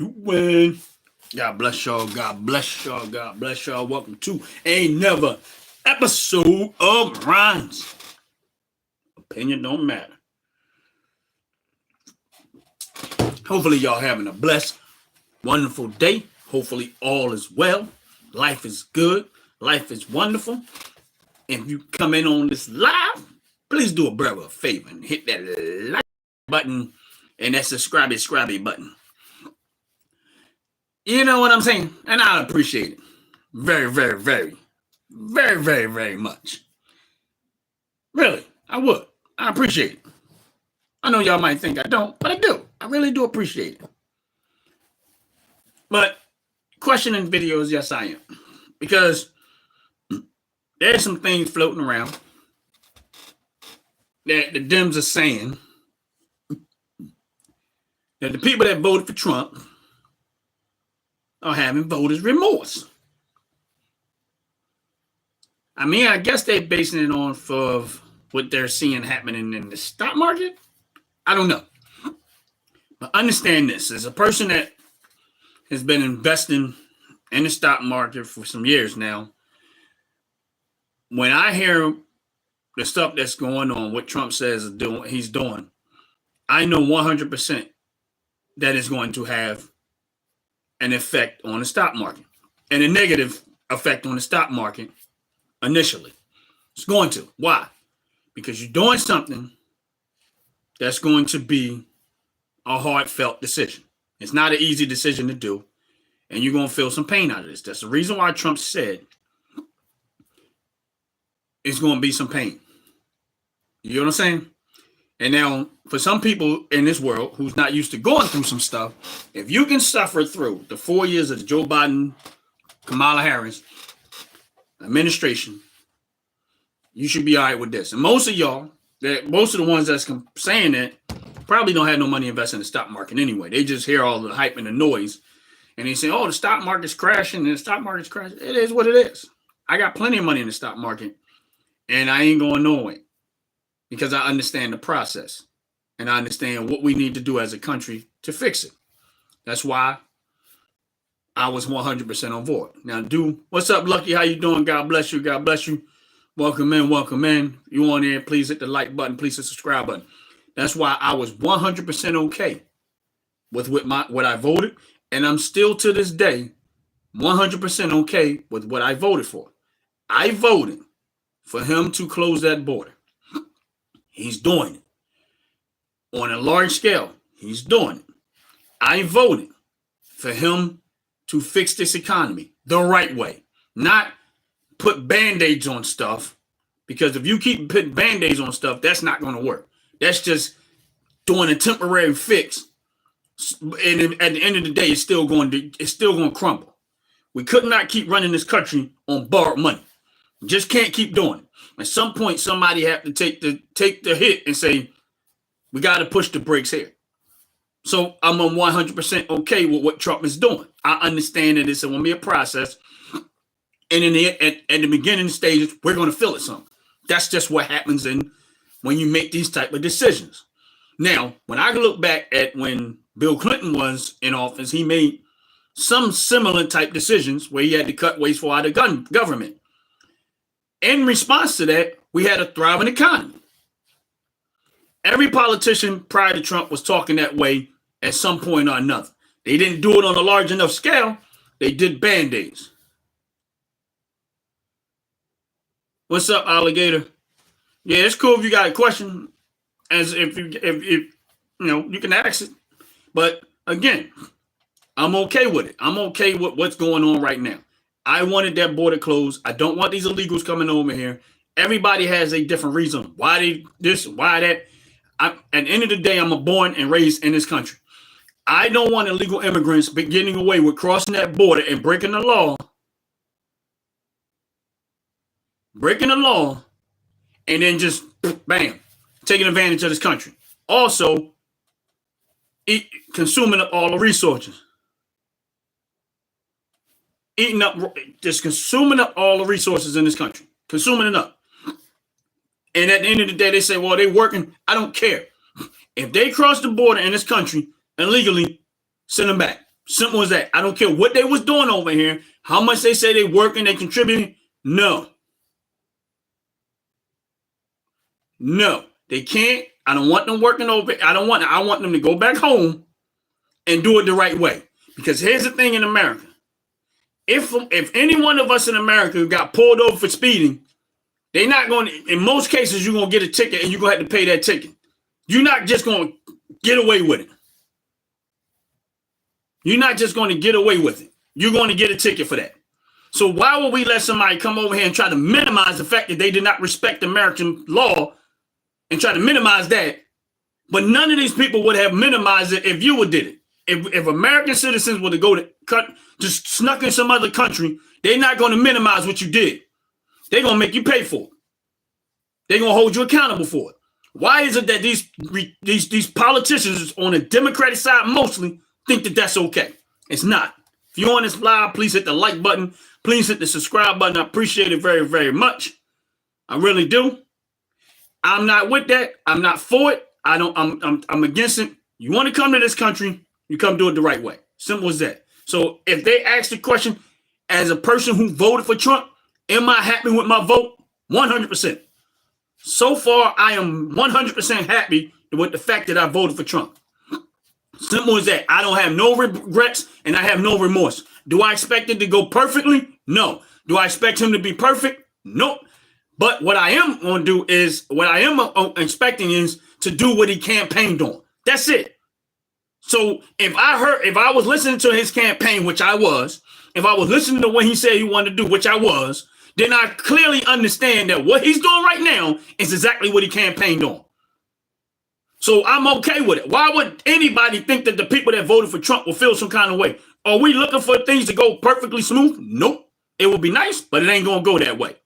Win. God bless y'all. God bless y'all. God bless y'all. Welcome to another episode of Ryan's Opinion Don't Matter. Hopefully y'all having a blessed, wonderful day. Hopefully all is well. Life is good. Life is wonderful. If you come in on this live, please do a brother a favor and hit that like button and that subscribe button. You know what I'm saying? And I appreciate it. Very, very, very, very, very, very much. Really, I would. I appreciate it. I know y'all might think I don't, but I do. I really do appreciate it. But questioning videos, yes, I am. Because there's some things floating around that the Dems are saying that the people that voted for Trump are having voters' remorse. I mean, I guess they're basing it on of what they're seeing happening in the stock market. I don't know. But understand this. As a person that has been investing in the stock market for some years now, when I hear the stuff that's going on, what Trump says he's doing, I know 100% that is going to have an effect on the stock market and a negative effect on the stock market initially. It's going to. Why? Because you're doing something that's going to be a heartfelt decision. It's not an easy decision to do, and you're going to feel some pain out of this. That's the reason why Trump said it's going to be some pain. You know what I'm saying? And now, for some people in this world who's not used to going through some stuff, if you can suffer through the 4 years of the Joe Biden, Kamala Harris administration, you should be all right with this. And most of y'all, most of the ones that's saying that, probably don't have no money invested in the stock market anyway. They just hear all the hype and the noise, and they say, "Oh, the stock market's crashing, and the stock market's crashing." It is what it is. I got plenty of money in the stock market, and I ain't going nowhere because I understand the process, and I understand what we need to do as a country to fix it. That's why I was 100% on board. Now, what's up, Lucky? How you doing? God bless you. God bless you. Welcome in. Welcome in. You on there? Please hit the like button. Please hit the subscribe button. That's why I was 100% okay with what I voted, and I'm still to this day 100% okay with what I voted for. I voted for him to close that border. He's doing it. On a large scale, he's doing it. I voted for him to fix this economy the right way, not put Band-Aids on stuff, because if you keep putting Band-Aids on stuff, that's not going to work. That's just doing a temporary fix, and at the end of the day, it's still going to crumble. We could not keep running this country on borrowed money. We just can't keep doing it. At some point, somebody have to take the hit and say, we got to push the brakes here. So I'm 100% okay with what Trump is doing. I understand that it's going to be a process, and at the beginning stages, we're going to feel it some. That's just what happens when you make these type of decisions. Now, when I look back at when Bill Clinton was in office, he made some similar type decisions where he had to cut wasteful out of government. In response to that, we had a thriving economy. Every politician prior to Trump was talking that way at some point or another. They didn't do it on a large enough scale. They did Band-Aids. What's up, alligator? Yeah, it's cool if you got a question, as if you know, you can ask it. But again, I'm okay with it. I'm okay with what's going on right now. I wanted that border closed. I don't want these illegals coming over here. Everybody has a different reason why they this, why that. At the end of the day, I'm born and raised in this country. I don't want illegal immigrants getting away with crossing that border and breaking the law. And then just, bam, taking advantage of this country. Also, consuming up all the resources. Consuming up all the resources in this country. Consuming it up. And at the end of the day, they say, well, they're working. I don't care. If they cross the border in this country illegally, send them back. Simple as that. I don't care what they was doing over here, how much they say they working, they contributing. No. No, they can't. I don't want them working over. I want them to go back home and do it the right way. Because here's the thing in America. If any one of us in America got pulled over for speeding, they're not going to, in most cases, you're going to get a ticket and you're going to have to pay that ticket. You're not just going to get away with it. You're not just going to get away with it. You're going to get a ticket for that. So why would we let somebody come over here and try to minimize the fact that they did not respect American law and try to minimize that? But none of these people would have minimized it if you would did it. If American citizens were to go to just snuck in some other country, they're not going to minimize what you did. They're going to make you pay for it. They're going to hold you accountable for it. Why is it that these politicians on the Democratic side mostly think that that's okay? It's not. If you're on this live, please hit the like button. Please hit the subscribe button. I appreciate it very, very much. I really do. I'm not with that. I'm not for it. I'm against it. You want to come to this country, you come do it the right way. Simple as that. So if they ask the question, as a person who voted for Trump, am I happy with my vote? 100%. So far, I am 100% happy with the fact that I voted for Trump. Simple as that. I don't have no regrets and I have no remorse. Do I expect it to go perfectly? No. Do I expect him to be perfect? Nope. But what I am going to do is, what I am expecting is to do what he campaigned on. That's it. So if I was listening to his campaign, which I was, if I was listening to what he said he wanted to do, which I was, then I clearly understand that what he's doing right now is exactly what he campaigned on. So I'm okay with it. Why would anybody think that the people that voted for Trump will feel some kind of way? Are we looking for things to go perfectly smooth? Nope. It would be nice, but it ain't going to go that way.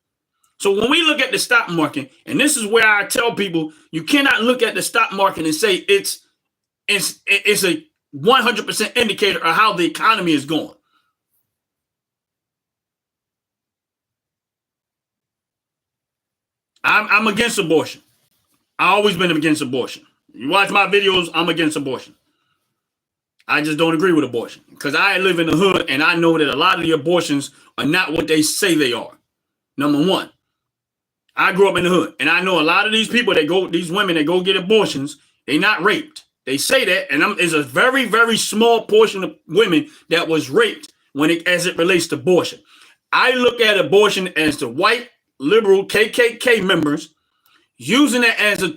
So when we look at the stock market, and this is where I tell people, you cannot look at the stock market and say it's a 100% indicator of how the economy is going. I'm against abortion. I've always been against abortion. You watch my videos, I'm against abortion. I just don't agree with abortion because I live in the hood and I know that a lot of the abortions are not what they say they are. Number one, I grew up in the hood and I know a lot of these these women that go get abortions, they're not raped. They say that, and there's a very, very small portion of women that was raped as it relates to abortion. I look at abortion as the white liberal KKK members using it as a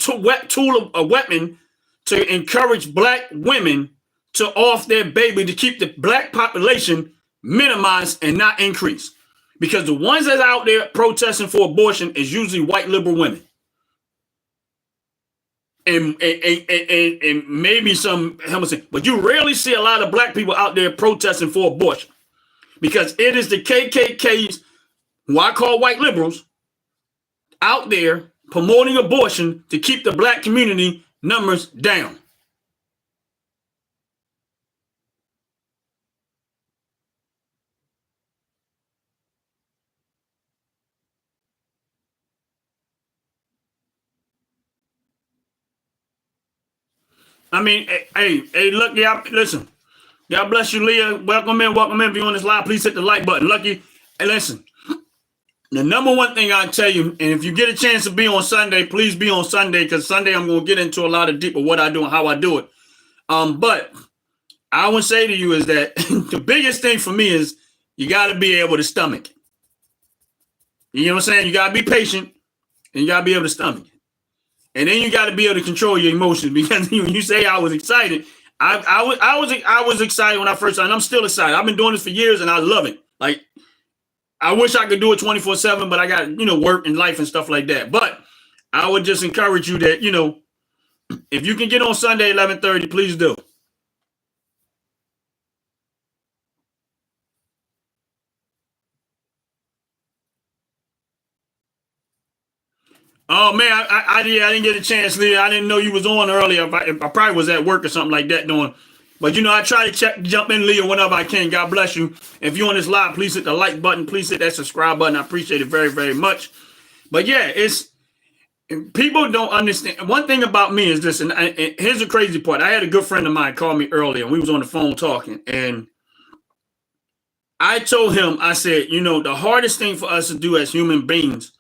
weapon to encourage black women to off their baby to keep the black population minimized and not increase. Because the ones that are out there protesting for abortion is usually white liberal women. And maybe some, but you rarely see a lot of black people out there protesting for abortion because it is the KKKs, who I call white liberals, out there promoting abortion to keep the black community numbers down. I mean, hey, look, yeah, listen. God bless you, Leah. Welcome in. If you're on this live, please hit the like button. Lucky, hey, listen. The number one thing I tell you, and if you get a chance to be on Sunday, please be on Sunday because Sunday I'm going to get into a lot of deeper what I do and how I do it. But I would say to you is that the biggest thing for me is you got to be able to stomach it. You know what I'm saying? You got to be patient and you got to be able to stomach it. And then you got to be able to control your emotions because when you say I was excited, I was excited when I first started. I'm still excited. I've been doing this for years and I love it. Like, I wish I could do it 24/7, but I got, work and life and stuff like that. But I would just encourage you that, if you can get on Sunday 11:30, please do. Oh man, I didn't get a chance, Leah. I didn't know you was on earlier. I probably was at work or something like that doing. But I try to jump in, Leah, whenever I can. God bless you. If you're on this live, please hit the like button. Please hit that subscribe button. I appreciate it very, very much. But yeah, people don't understand. One thing about me is this, and here's the crazy part. I had a good friend of mine call me earlier, and we was on the phone talking, and I told him, I said, you know, the hardest thing for us to do as human beings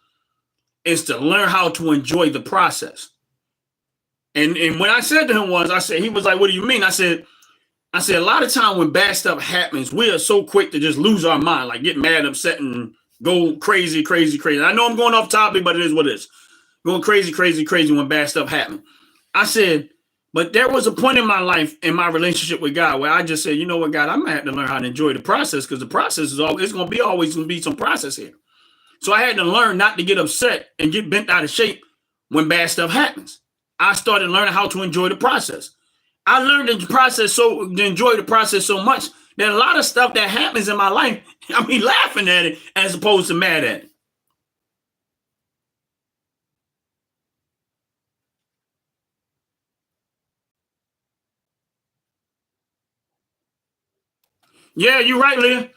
is to learn how to enjoy the process. And when I said to him was, I said, he was like, what do you mean? I said, a lot of time when bad stuff happens, we are so quick to just lose our mind, like get mad, upset, and go crazy. I know I'm going off topic, but it is what it is. Going crazy when bad stuff happens. I said, but there was a point in my life, in my relationship with God, where I just said, you know what, God, I'm gonna have to learn how to enjoy the process, because the process is always gonna be some process here. So I had to learn not to get upset and get bent out of shape when bad stuff happens. I started learning how to enjoy the process. I learned to enjoy the process so much that a lot of stuff that happens in my life, I mean, laughing at it as opposed to mad at it. Yeah, you're right, Leah.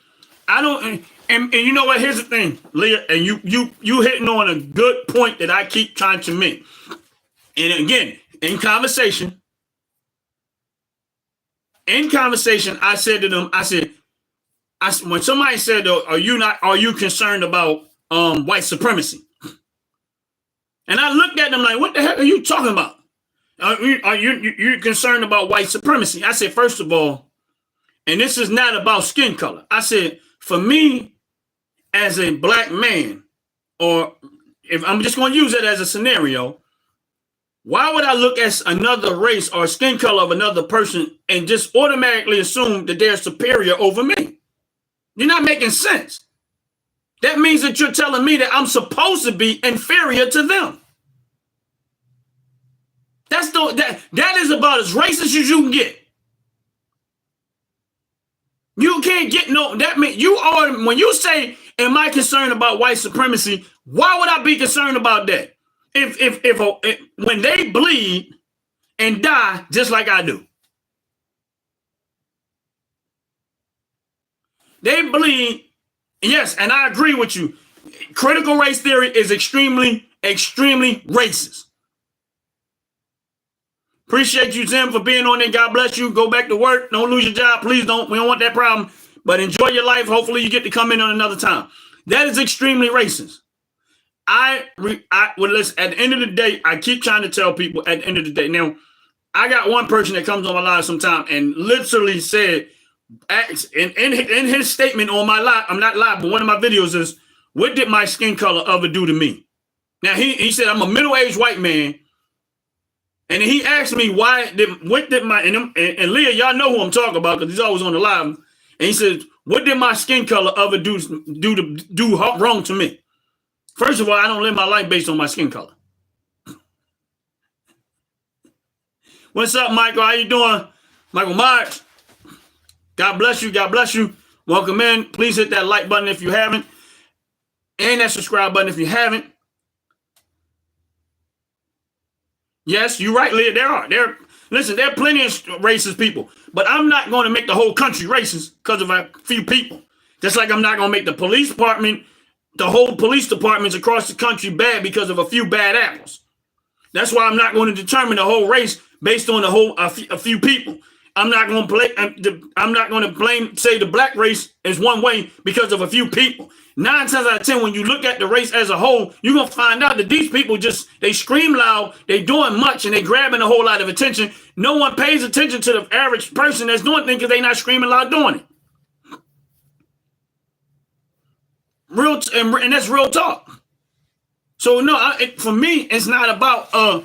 I don't, and you know what? Here's the thing, Leah, and you hitting on a good point that I keep trying to make. And again, in conversation, I said to them, I said, when somebody said, are you concerned about white supremacy? And I looked at them like, what the heck are you talking about? Are you concerned about white supremacy? I said, first of all, and this is not about skin color. I said, for me, as a black man, or if I'm just going to use it as a scenario, why would I look at another race or skin color of another person and just automatically assume that they're superior over me? You're not making sense. That means that you're telling me that I'm supposed to be inferior to them. That is about as racist as you can get. You can't get that means you are, when you say, am I concerned about white supremacy? Why would I be concerned about that? If when they bleed and die just like I do, they bleed. Yes, and I agree with you. Critical race theory is extremely racist. Appreciate you, Tim, for being on there. God bless you. Go back to work. Don't lose your job. Please don't. We don't want that problem. But enjoy your life. Hopefully you get to come in on another time. That is extremely racist. Well, listen, at the end of the day, I keep trying to tell people at the end of the day. Now, I got one person that comes on my live sometime and literally said, in his statement on my live, I'm not live, but one of my videos is, what did my skin color ever do to me? Now, he said, I'm a middle-aged white man. And he asked me, what did my, and Leah, y'all know who I'm talking about because he's always on the live. And he said, what did my skin color ever do wrong to me? First of all, I don't live my life based on my skin color. What's up, Michael? How you doing? Michael Myers. God bless you. God bless you. Welcome in. Please hit that like button if you haven't. And that subscribe button if you haven't. Yes, you're right, Leah. Listen, there are plenty of racist people, but I'm not going to make the whole country racist because of a few people. Just like I'm not going to make the whole police departments across the country bad because of a few bad apples. That's why I'm not going to determine the whole race based on a few people. I'm not going to say the black race is one way because of a few people. 9 times out of 10, when you look at the race as a whole, you're going to find out that these people they scream loud, they doing much, and they grabbing a whole lot of attention. No one pays attention to the average person that's doing things because they not screaming loud doing it. And that's real talk. So no, for me, it's not about and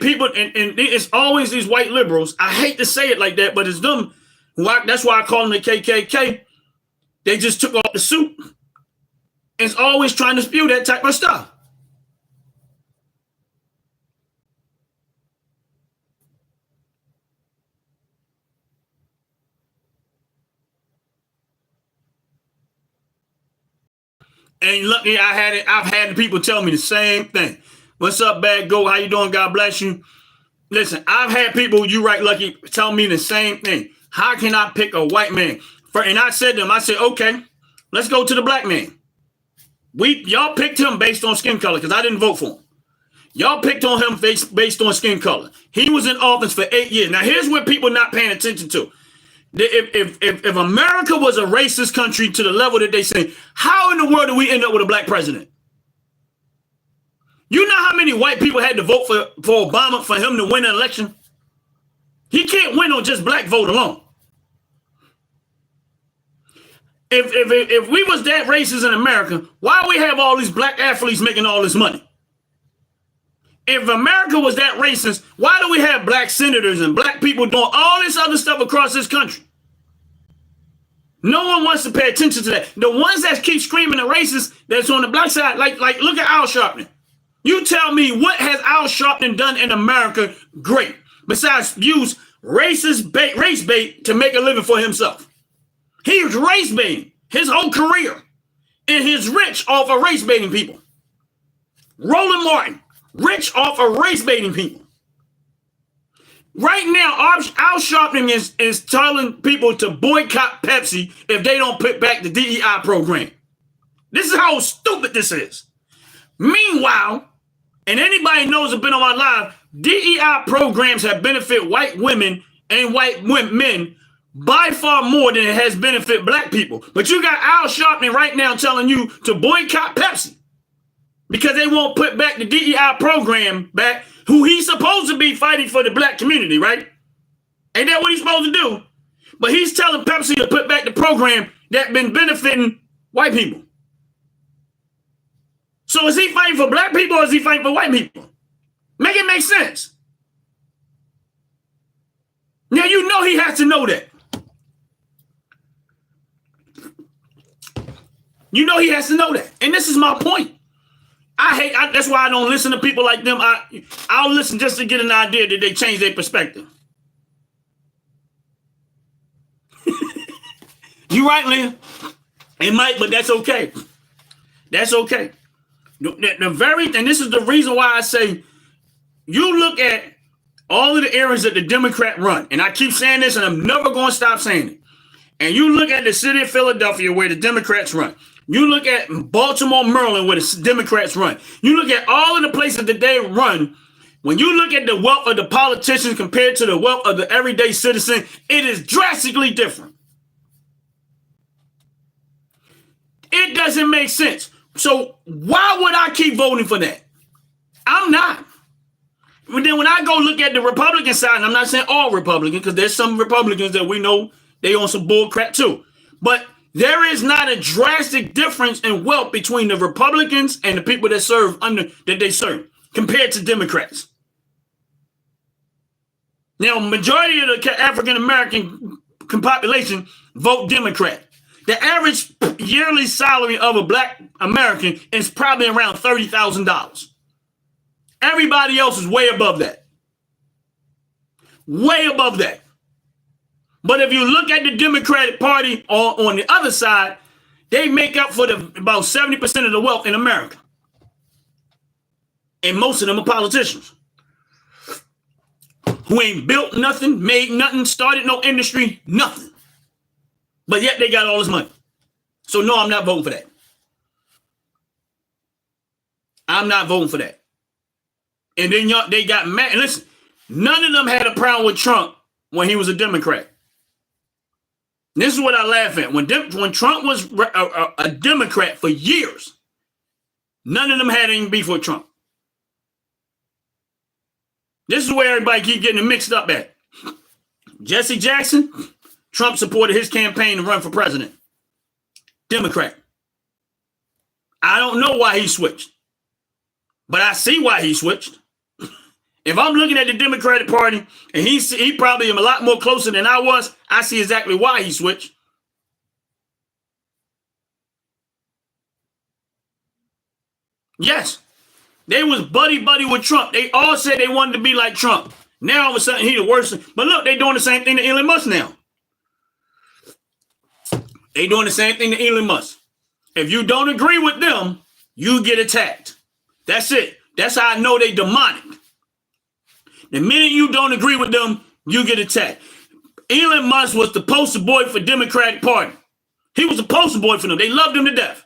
people and it's always these white liberals. I hate to say it like that, but it's them. That's why I call them the KKK. They just took off the suit. It's always trying to spew that type of stuff. And look, I've had people tell me the same thing. What's up, Bad Goat? How you doing? God bless you. Listen, I've had people, you right, Lucky, tell me the same thing. How can I pick a white man? And I said to them, okay, let's go to the black man. Y'all picked him based on skin color because I didn't vote for him. Y'all picked on him based on skin color. He was in office for 8 years. Now, here's what people not paying attention to. If America was a racist country to the level that they say, how in the world do we end up with a black president? You know how many white people had to vote for Obama for him to win an election? He can't win on just black vote alone. If we was that racist in America, why we have all these black athletes making all this money? If America was that racist, why do we have black senators and black people doing all this other stuff across this country? No one wants to pay attention to that. The ones that keep screaming the racist that's on the black side, like look at Al Sharpton. You tell me, what has Al Sharpton done in America great besides use race bait to make a living for himself? He was race baiting his whole career, and he's rich off of race baiting people. Roland Martin, rich off of race baiting people. Right now, Al Sharpton is telling people to boycott Pepsi if they don't put back the DEI program. This is how stupid this is. Meanwhile, and anybody knows have been on my live, DEI programs have benefit white women and white men by far more than it has benefit black people. But you got Al Sharpton right now telling you to boycott Pepsi because they won't put back the DEI program back, who he's supposed to be fighting for the black community, right? Ain't that what he's supposed to do? But he's telling Pepsi to put back the program that's been benefiting white people. So is he fighting for black people or is he fighting for white people? Make it make sense. Now, you know he has to know that. You know he has to know that. And this is my point. That's why I don't listen to people like them. I'll listen just to get an idea that they change their perspective. You right, Leah? It might, but that's okay. That's okay. And this is the reason why I say, you look at all of the areas that the Democrat run, and I keep saying this, and I'm never going to stop saying it. And you look at the city of Philadelphia where the Democrats run. You look at Baltimore, Maryland, where the Democrats run. You look at all of the places that they run. When you look at the wealth of the politicians compared to the wealth of the everyday citizen, it is drastically different. It doesn't make sense. So why would I keep voting for that? I'm not. But then when I go look at the Republican side, and I'm not saying all Republicans, because there's some Republicans that we know they on some bull crap too. But there is not a drastic difference in wealth between the Republicans and the people that they serve compared to Democrats. Now, majority of the African American population vote Democrat. The average yearly salary of a black American is probably around $30,000. Everybody else is way above that. Way above that. But if you look at the Democratic Party on the other side, they make up for about 70% of the wealth in America. And most of them are politicians who ain't built nothing, made nothing, started no industry, nothing. But yet they got all this money. So no, I'm not voting for that. I'm not voting for that. And then they got mad. And listen, none of them had a problem with Trump when he was a Democrat. This is what I laugh at. When Trump was a Democrat for years, none of them had any beef with Trump. This is where everybody keep getting mixed up at. Jesse Jackson, Trump supported his campaign to run for president. Democrat. I don't know why he switched, but I see why he switched. If I'm looking at the Democratic Party and he probably am a lot more closer than I was, I see exactly why he switched. Yes, they was buddy with Trump. They all said they wanted to be like Trump. Now all of a sudden he the worst. But look, they doing the same thing to Elon Musk now. They doing the same thing to Elon Musk. If you don't agree with them, you get attacked. That's it. That's how I know they demonic. The minute you don't agree with them, you get attacked. Elon Musk was the poster boy for Democratic Party. He was the poster boy for them. They loved him to death.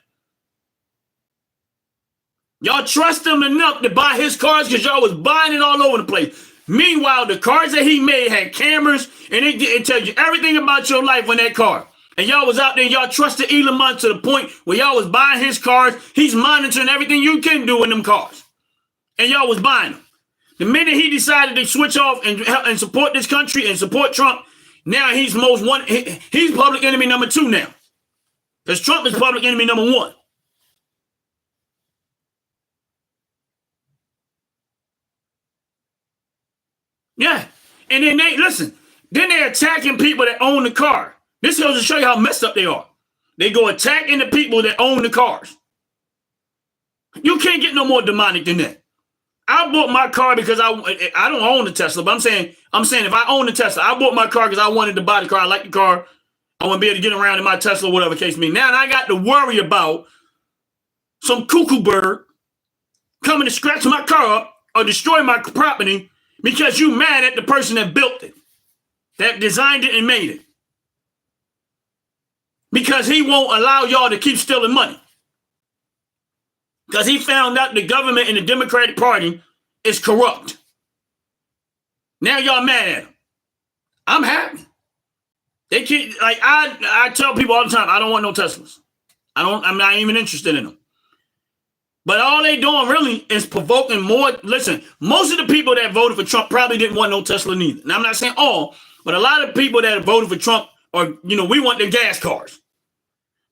Y'all trust him enough to buy his cars because y'all was buying it all over the place. Meanwhile, the cars that he made had cameras, and it tells you everything about your life on that car. And y'all was out there, y'all trusted Elon Musk to the point where y'all was buying his cars. He's monitoring everything you can do in them cars. And y'all was buying them. The minute he decided to switch off and support this country and support Trump, now he's he's public enemy number 2 now. Because Trump is public enemy number 1. Yeah. And then they're attacking people that own the car. This goes to show you how messed up they are. They go attacking the people that own the cars. You can't get no more demonic than that. I bought my car because I don't own a Tesla, but I'm saying if I own a Tesla, I bought my car because I wanted to buy the car. I like the car. I want to be able to get around in my Tesla, whatever the case may be. Now I got to worry about some cuckoo bird coming to scratch my car up or destroy my property because you mad at the person that built it, that designed it and made it. Because he won't allow y'all to keep stealing money. Because he found out the government and the Democratic Party is corrupt. Now y'all mad at him. I'm happy. They keep I tell people all the time, I don't want no Teslas. I'm not even interested in them. But all they doing really is provoking more. Listen, most of the people that voted for Trump probably didn't want no Tesla neither. Now I'm not saying all, but a lot of people that voted for Trump are, we want the gas cars.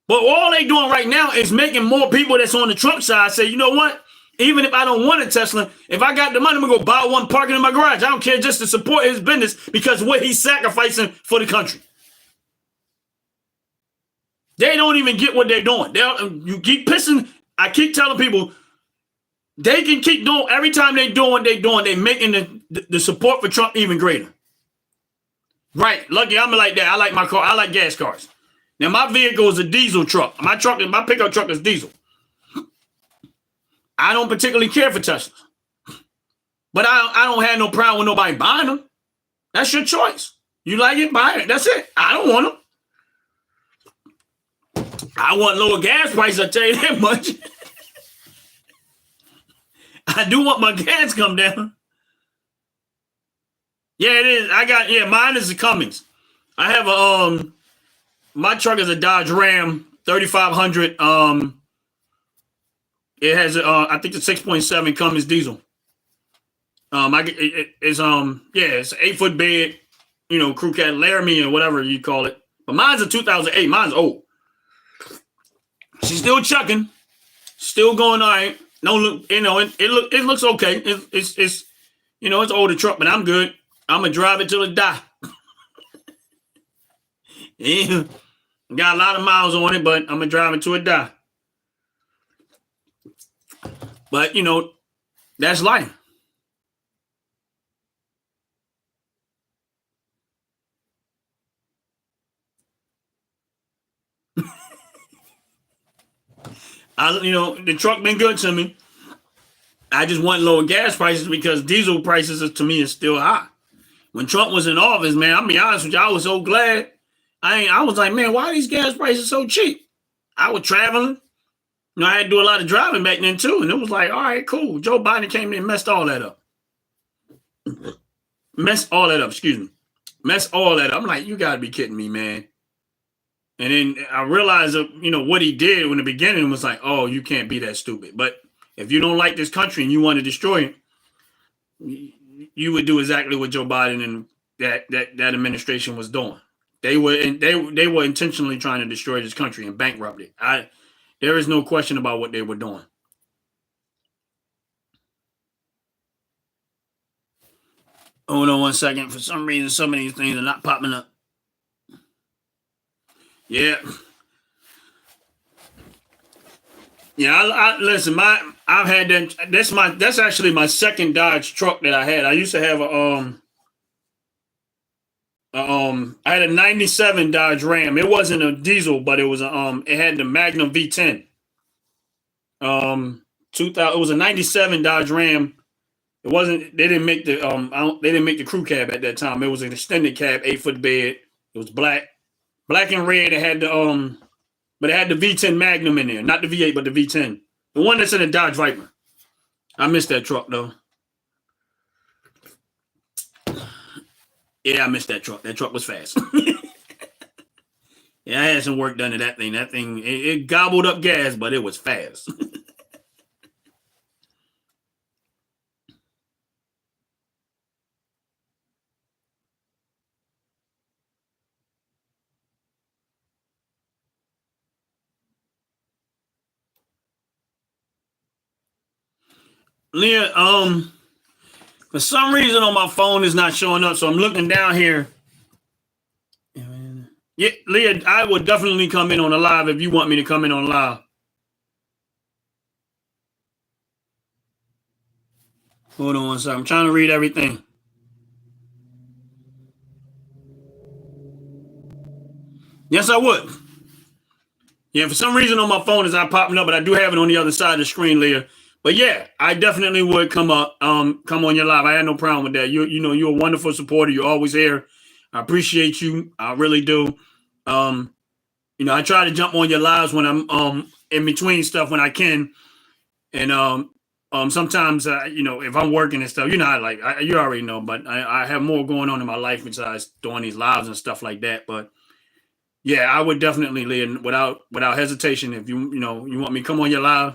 But all they doing right now is making more people that's on the Trump side say, you know what? Even if I don't want a Tesla, if I got the money, I'm going to go buy one, parking in my garage. I don't care, just to support his business because of what he's sacrificing for the country. They don't even get what they're doing. You keep pissing. I keep telling people they can keep doing, every time they doing what they're doing, they're making the support for Trump even greater. Right. Lucky I'm like that. I like my car. I like gas cars. Now, my vehicle is a diesel truck. My pickup truck is diesel. I don't particularly care for Teslas. But I don't have no problem with nobody buying them. That's your choice. You like it, buy it. That's it. I don't want them. I want lower gas prices, I'll tell you that much. I do want my gas to come down. Yeah, it is. Mine is the Cummins. I have my truck is a Dodge Ram 3500. It has I think the 6.7 Cummins diesel. It's an 8-foot bed, crew cab Laramie or whatever you call it. But mine's a 2008. Mine's old. She's still chucking, still going all right. No, look, it looks okay. It's it's older truck, but I'm good. I'm gonna drive it till it die. Yeah. Got a lot of miles on it, but I'm gonna drive it till it die. But that's life. The truck been good to me. I just want lower gas prices because diesel prices to me is still high. When Trump was in office, man, I'll be honest with you, I was so glad. I was like, man, why are these gas prices so cheap? I was traveling. I had to do a lot of driving back then too. And it was like, all right, cool. Joe Biden came in and messed all that up. Messed all that up. I'm like, you gotta be kidding me, man. And then I realized, what he did in the beginning was like, oh, you can't be that stupid. But if you don't like this country and you want to destroy it, you would do exactly what Joe Biden and that administration was doing. They were intentionally trying to destroy this country and bankrupt it. There is no question about what they were doing. Hold on 1 second. For some reason, some of these things are not popping up. Yeah. Yeah, I listen, I've had that. That's actually my second Dodge truck that I had. I used to have I had a 97 Dodge Ram. It wasn't a diesel, but it was it had the Magnum V10. 2000, it was a 97 Dodge Ram. It wasn't, they didn't make the crew cab at that time. It was an extended cab, 8-foot bed. It was black and red. It had but it had the V10 Magnum in there, not the V8, but the V10. The one that's in a Dodge Viper. I missed that truck though. Yeah, I missed that truck. That truck was fast. Yeah, I had some work done to that thing. That thing, it gobbled up gas, but it was fast. Leah, for some reason on my phone is not showing up, so I'm looking down here. Yeah, Leah, I would definitely come in on a live if you want me to come in on live. Hold on one second. I'm trying to read everything. Yes, I would. Yeah, for some reason on my phone it's not popping up, but I do have it on the other side of the screen, Leah. But yeah, I definitely would come on your live. I had no problem with that. You're a wonderful supporter. You're always here. I appreciate you. I really do. I try to jump on your lives when I'm in between stuff when I can, and sometimes if I'm working and stuff, you already know, but I have more going on in my life besides doing these lives and stuff like that. But yeah, I would definitely, Leah, without hesitation, if you want me to come on your live,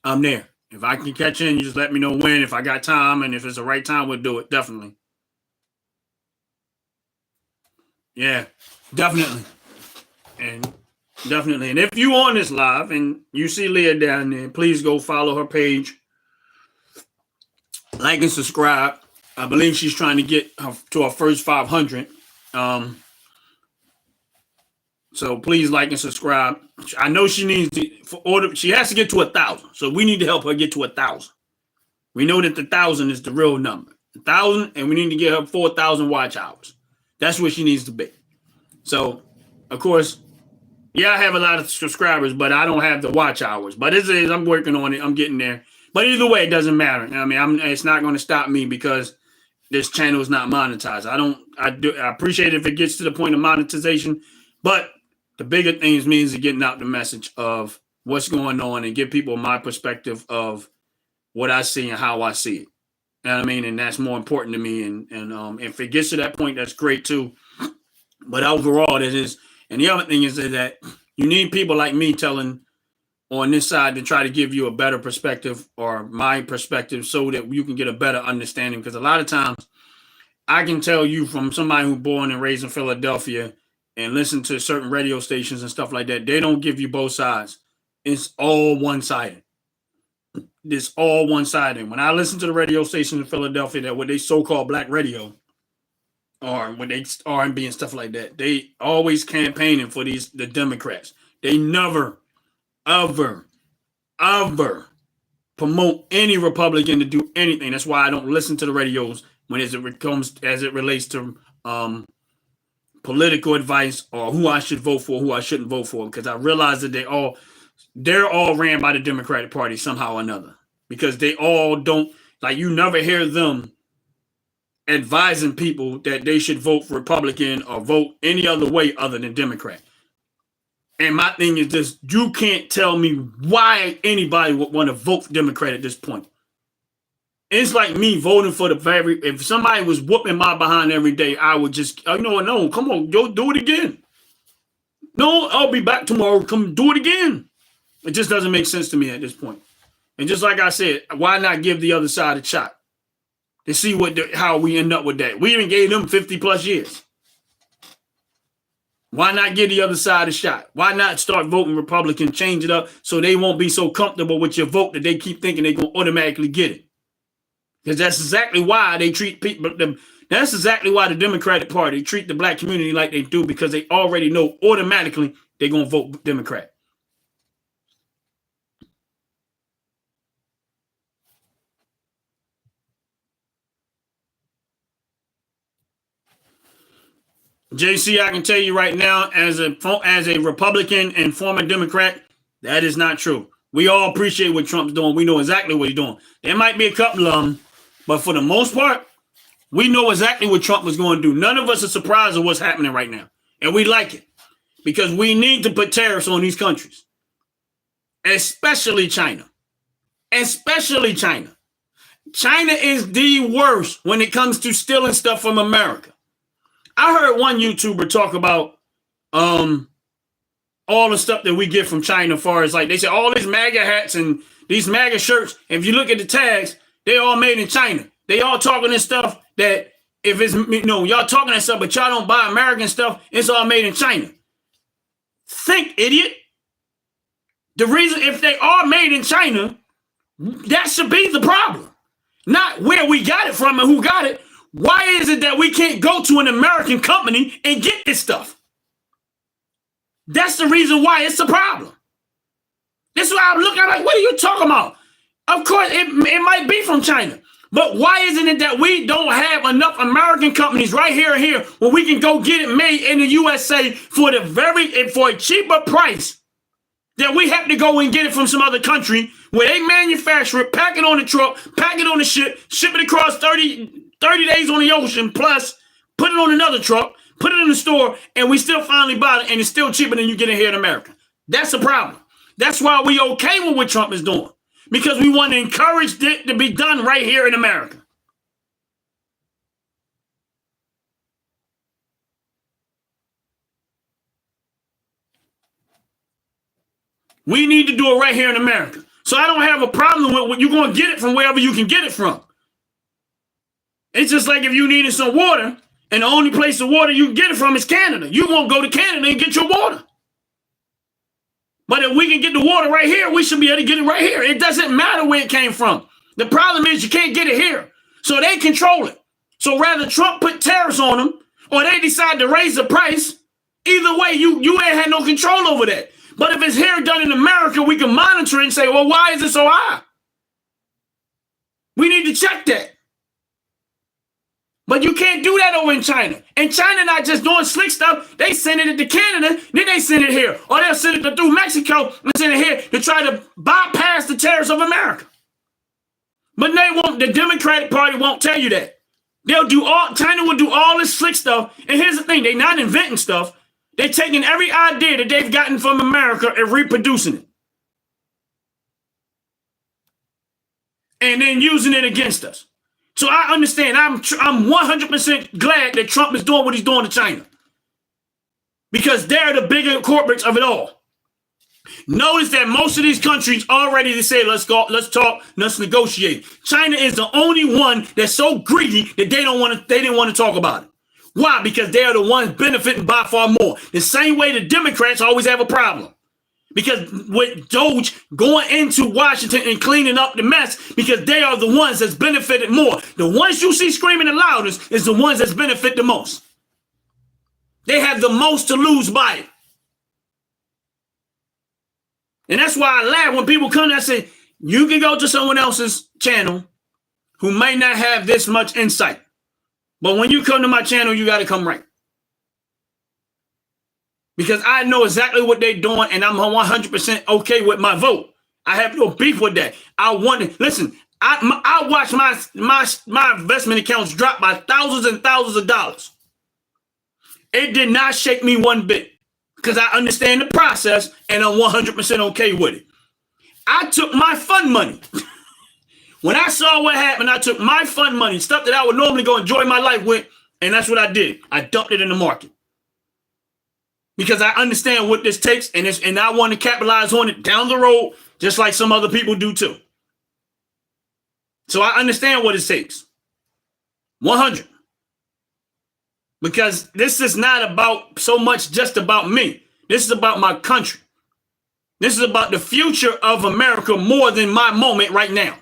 I'm there. If I can catch in, you just let me know when. If I got time, and if it's the right time, we'll do it. Definitely. Yeah, definitely. And definitely. And if you on this live and you see Leah down there, please go follow her page. Like and subscribe. I believe she's trying to get to her first 500. So please like and subscribe. I know she needs she has to get to 1,000. So we need to help her get to 1,000. We know that the 1,000 is the real number. 1,000, and we need to get her 4,000 watch hours. That's where she needs to be. So, of course, yeah, I have a lot of subscribers, but I don't have the watch hours. But I'm working on it. I'm getting there. But either way, it doesn't matter. I mean, it's not going to stop me because this channel is not monetized. I appreciate it if it gets to the point of monetization, but the bigger things means getting out the message of what's going on and give people my perspective of what I see and how I see it. You know what I mean? And that's more important to me. And if it gets to that point, that's great too. But overall, it is. And the other thing is that you need people like me telling on this side to try to give you a better perspective or my perspective so that you can get a better understanding. Because a lot of times I can tell you from somebody who's born and raised in Philadelphia and listen to certain radio stations and stuff like that, they don't give you both sides. It's all one-sided. It's all one-sided. When I listen to the radio station in Philadelphia, that what they so-called black radio, or when they R&B and stuff like that, they always campaigning for the Democrats. They never, ever, ever promote any Republican to do anything. That's why I don't listen to the radios when as it relates to political advice or who I should vote for, who I shouldn't vote for, because I realize that they're all ran by the Democratic Party somehow or another, because they all don't, like, you never hear them advising people that they should vote for Republican or vote any other way other than Democrat. And my thing is this: you can't tell me why anybody would want to vote for Democrat at this point. It's like me voting for if somebody was whooping my behind every day, I would just, no, come on, go do it again. No, I'll be back tomorrow. Come do it again. It just doesn't make sense to me at this point. And just like I said, why not give the other side a shot to see how we end up with that? We even gave them 50 plus years. Why not give the other side a shot? Why not start voting Republican, change it up so they won't be so comfortable with your vote that they keep thinking they're going to automatically get it? Because that's exactly why they treat people. That's exactly why the Democratic Party treat the black community like they do, because they already know automatically they're going to vote Democrat. JC, I can tell you right now, as a Republican and former Democrat, that is not true. We all appreciate what Trump's doing. We know exactly what he's doing. There might be a couple of them, but for the most part, we know exactly what Trump was going to do. None of us are surprised at what's happening right now. And we like it, because we need to put tariffs on these countries, especially China. Especially China. China is the worst when it comes to stealing stuff from America. I heard one YouTuber talk about all the stuff that we get from China, as far as like they say all these MAGA hats and these MAGA shirts. If you look at the tags, they all made in China. They all talking this stuff that if it's, y'all talking that stuff, but y'all don't buy American stuff, it's all made in China. Think, idiot. The reason, if they are made in China, that should be the problem. Not where we got it from and who got it. Why is it that we can't go to an American company and get this stuff? That's the reason why it's a problem. This is why I'm looking like, what are you talking about? Of course, it might be from China. But why isn't it that we don't have enough American companies right here where we can go get it made in the USA for a cheaper price that we have to go and get it from some other country where they manufacture it, pack it on the truck, pack it on the ship it across 30 days on the ocean, plus put it on another truck, put it in the store, and we still finally buy it, and it's still cheaper than you get it here in America. That's a problem. That's why we okay with what Trump is doing, because we want to encourage it to be done right here in America. We need to do it right here in America. So I don't have a problem with what you're going to get it from wherever you can get it from. It's just like if you needed some water and the only place of water you can get it from is Canada. You won't go to Canada and get your water. But if we can get the water right here, we should be able to get it right here. It doesn't matter where it came from. The problem is you can't get it here. So they control it. So rather Trump put tariffs on them or they decide to raise the price, either way, you ain't had no control over that. But if it's here done in America, we can monitor it and say, well, why is it so high? We need to check that. But you can't do that over in China. And China not just doing slick stuff. They send it to Canada, then they send it here. Or they'll send it through Mexico and send it here to try to bypass the tariffs of America. But they won't. The Democratic Party won't tell you that. China will do all this slick stuff. And here's the thing, they're not inventing stuff. They're taking every idea that they've gotten from America and reproducing it. And then using it against us. So I understand. I'm 100% glad that Trump is doing what he's doing to China. Because they're the bigger corporates of it all. Notice that most of these countries already they say, let's go, let's talk, let's negotiate. China is the only one that's so greedy that they didn't want to talk about it. Why? Because they are the ones benefiting by far more. The same way the Democrats always have a problem. Because with Doge going into Washington and cleaning up the mess, because they are the ones that's benefited more. The ones you see screaming the loudest is the ones that's benefit the most. They have the most to lose by it. And that's why I laugh when people come and say, you can go to someone else's channel who may not have this much insight. But when you come to my channel, you got to come right. Because I know exactly what they're doing, and I'm 100% okay with my vote. I have no beef with that. I watch my investment accounts drop by thousands and thousands of dollars. It did not shake me one bit because I understand the process, and I'm 100% okay with it. I took my fund money. When I saw what happened, I took my fund money, stuff that I would normally go enjoy my life with, and that's what I did. I dumped it in the market. Because I understand what this takes, and I want to capitalize on it down the road, just like some other people do too. So I understand what it takes. 100. Because this is not about so much just about me. This is about my country. This is about the future of America more than my moment right now.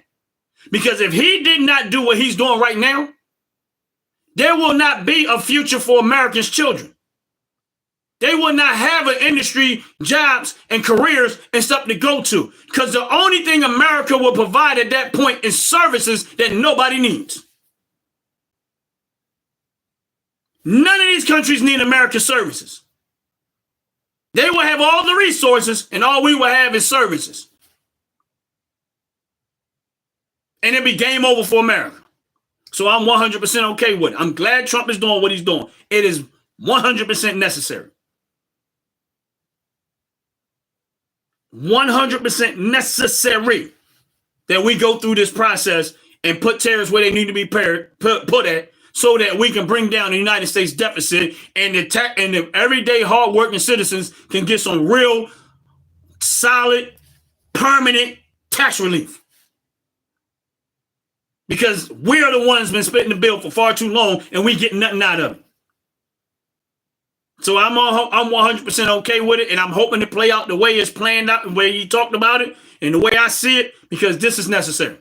Because if he did not do what he's doing right now, there will not be a future for Americans' children. They will not have an industry, jobs, and careers and stuff to go to. Because the only thing America will provide at that point is services that nobody needs. None of these countries need America's services. They will have all the resources, and all we will have is services. And it'll be game over for America. So I'm 100% okay with it. I'm glad Trump is doing what he's doing. It is 100% necessary. 100% necessary that we go through this process and put tariffs where they need to be put at, so that we can bring down the United States deficit, and the everyday hardworking citizens can get some real, solid, permanent tax relief. Because we're the ones been splitting the bill for far too long, and we get nothing out of it. So I'm 100% okay with it, and I'm hoping to play out the way it's planned out, the way he talked about it, and the way I see it, because this is necessary.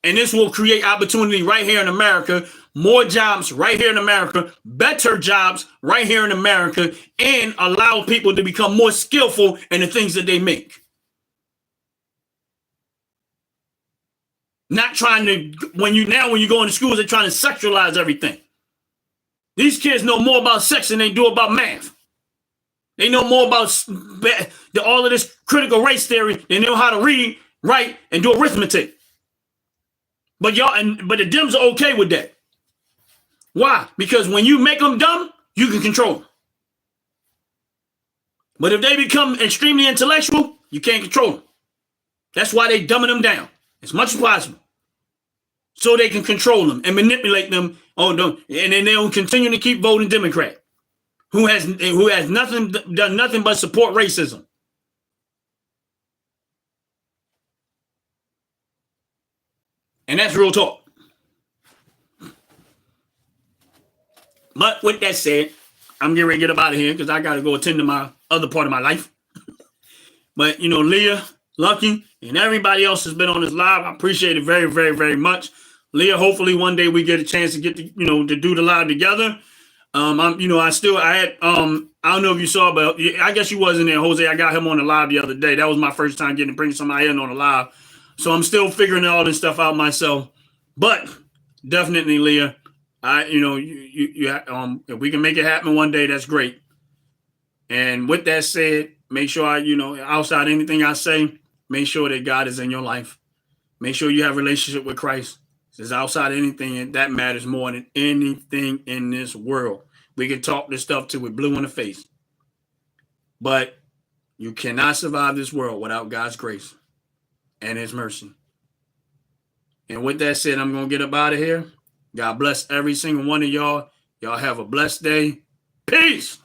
And this will create opportunity right here in America, more jobs right here in America, better jobs right here in America, and allow people to become more skillful in the things that they make. Not trying to, when you go into schools, they're trying to sexualize everything. These kids know more about sex than they do about math. They know more about all of this critical race theory. They know how to read, write, and do arithmetic. But the Dems are okay with that. Why? Because when you make them dumb, you can control them. But if they become extremely intellectual, you can't control them. That's why they dumbing them down as much as possible, so they can control them and manipulate them. Oh no, and then they'll continue to keep voting Democrat, who has done nothing but support racism. And that's real talk. But with that said, I'm getting ready to get up out of here because I got to go attend to my other part of my life. But, Leah, Lucky, and everybody else has been on this live. I appreciate it very, very, very much. Leah, hopefully one day we get a chance to get to do the live together. I don't know if you saw, but I guess you wasn't there, Jose. I got him on the live the other day. That was my first time bringing somebody in on the live. So I'm still figuring all this stuff out myself. But definitely, Leah, if we can make it happen one day, that's great. And with that said, make sure outside anything I say, make sure that God is in your life. Make sure you have a relationship with Christ. Because outside anything, that matters more than anything in this world. We can talk this stuff till we're blue in the face. But you cannot survive this world without God's grace and his mercy. And with that said, I'm going to get up out of here. God bless every single one of y'all. Y'all have a blessed day. Peace.